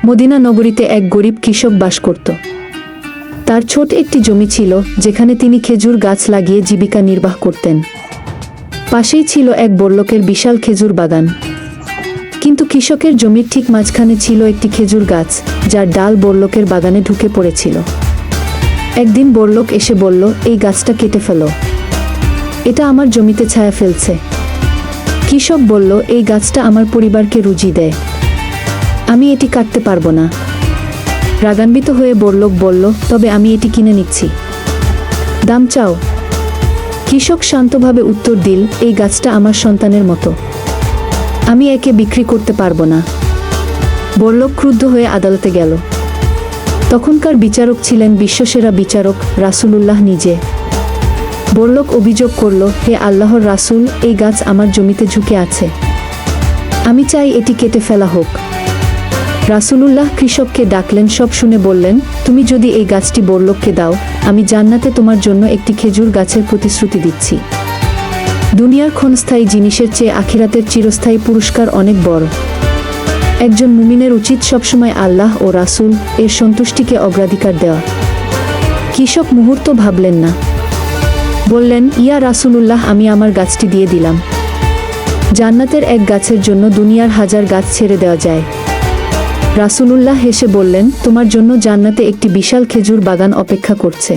Medina নগরীতে এক গরিব কৃষক বাস করত। তার ছোট একটি জমি ছিল, যেখানে তিনি খেজুর গাছ লাগিয়ে জীবিকা নির্বাহ করতেন। পাশেই ছিল এক বড়লোকের বিশাল খেজুর বাগান। কিন্তু কৃষকের জমির ঠিক মাঝখানে ছিল একটি খেজুর গাছ, যার ডাল বড়লোকের বাগানে ঢুকে পড়েছিল। একদিন বড়লোক এসে বলল, এই গাছটা কেটে ফেলো, এটা আমার জমিতে ছায়া ফেলছে। কৃষক বলল, এই গাছটা আমার পরিবারকে রুজি দেয়, আমি এটি কাটতে পারবো না। রাগান্বিত হয়ে বড়লোক বলল, তবে আমি এটি কিনে নিচ্ছি, দাম চাও? কৃষক শান্তভাবে উত্তর দিল, এই গাছটা আমার সন্তানের মতো, আমি একে বিক্রি করতে পারবো না। বড়লোক ক্রুদ্ধ হয়ে আদালতে গেল। তখনকার বিচারক ছিলেন বিশ্বসেরা বিচারক রাসূলুল্লাহ নিজে। বড়লোক অভিযোগ করল, হে আল্লাহর রাসূল, এই গাছ আমার জমিতে ঝুঁকে আছে, আমি চাই এটি কেটে ফেলা হোক। রাসূলুল্লাহ কৃষককে ডাকলেন, সব শুনে বললেন, তুমি যদি এই গাছটি বড়লোককে দাও, আমি জান্নাতে তোমার জন্য একটি খেজুর গাছের প্রতিশ্রুতি দিচ্ছি। দুনিয়ার ক্ষণস্থায়ী জিনিসের চেয়ে আখিরাতের চিরস্থায়ী পুরস্কার অনেক বড়। একজন মুমিনের উচিত সবসময় আল্লাহ ও রাসূল এর সন্তুষ্টিকে অগ্রাধিকার দেওয়া। কৃষক মুহূর্ত ভাবলেন না, বললেন, ইয়া রাসূলুল্লাহ, আমি আমার গাছটি দিয়ে দিলাম। জান্নাতের এক গাছের জন্য দুনিয়ার হাজার গাছ ছেড়ে দেওয়া যায়। রাসূলুল্লাহ হেসে বললেন, তোমার জন্য জান্নাতে একটি বিশাল খেজুর বাগান অপেক্ষা করছে।